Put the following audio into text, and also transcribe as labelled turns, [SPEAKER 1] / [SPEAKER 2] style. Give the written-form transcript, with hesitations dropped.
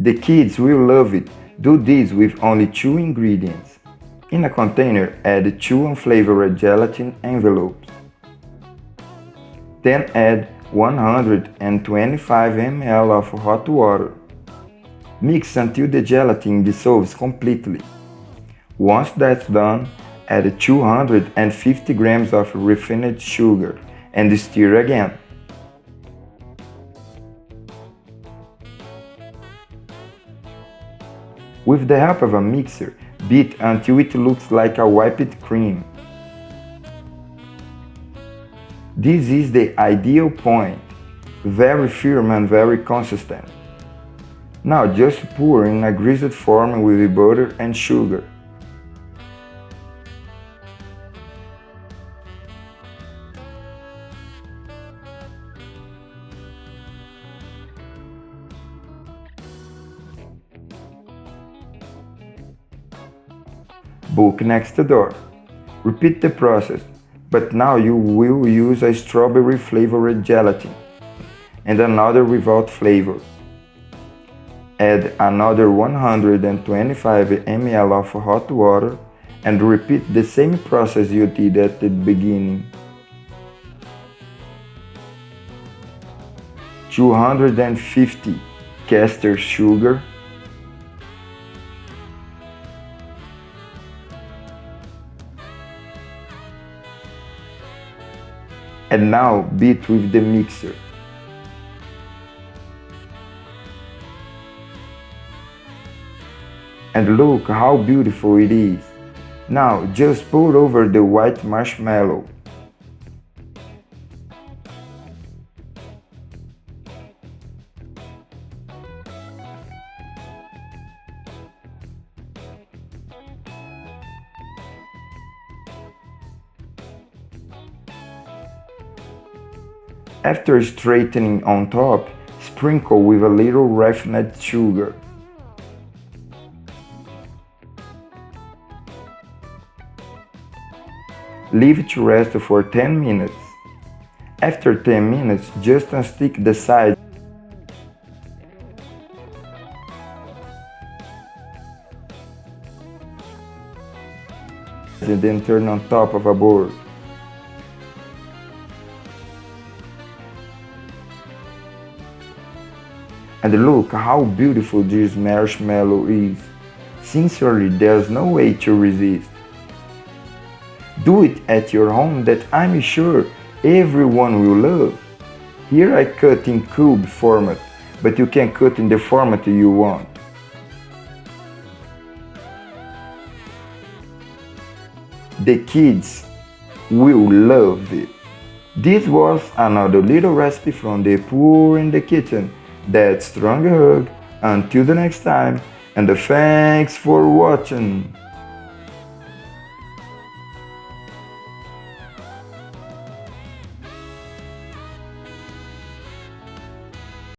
[SPEAKER 1] The kids will love it. Do this with only 2 ingredients. In a container, add 2 unflavored gelatin envelopes. Then add 125 ml of hot water. Mix until the gelatin dissolves completely. Once that's done, add 250 grams of refined sugar and stir again. With the help of a mixer, beat until it looks like a whipped cream. This is the ideal point, very firm and very consistent. Now just pour in a greased form with butter and sugar. Book next door. Repeat the process, but now you will use a strawberry flavored gelatin and another without flavor. Add another 125 ml of hot water and repeat the same process you did at the beginning. 250 caster sugar, and now beat with the mixer. And look how beautiful it is. Now just pour over the white marshmallow. After straightening on top, sprinkle with a little refined sugar. Leave it to rest for 10 minutes. After 10 minutes, just unstick the sides and then turn on top of a board. And look how beautiful this marshmallow is. Sincerely, there's no way to resist. Do it at your home that I'm sure everyone will love. Here I cut in cube format, but you can cut in the format you want. The kids will love it. This was another little recipe from the Poor in the Kitchen. That's strong hug. Until the next time, and thanks for watching.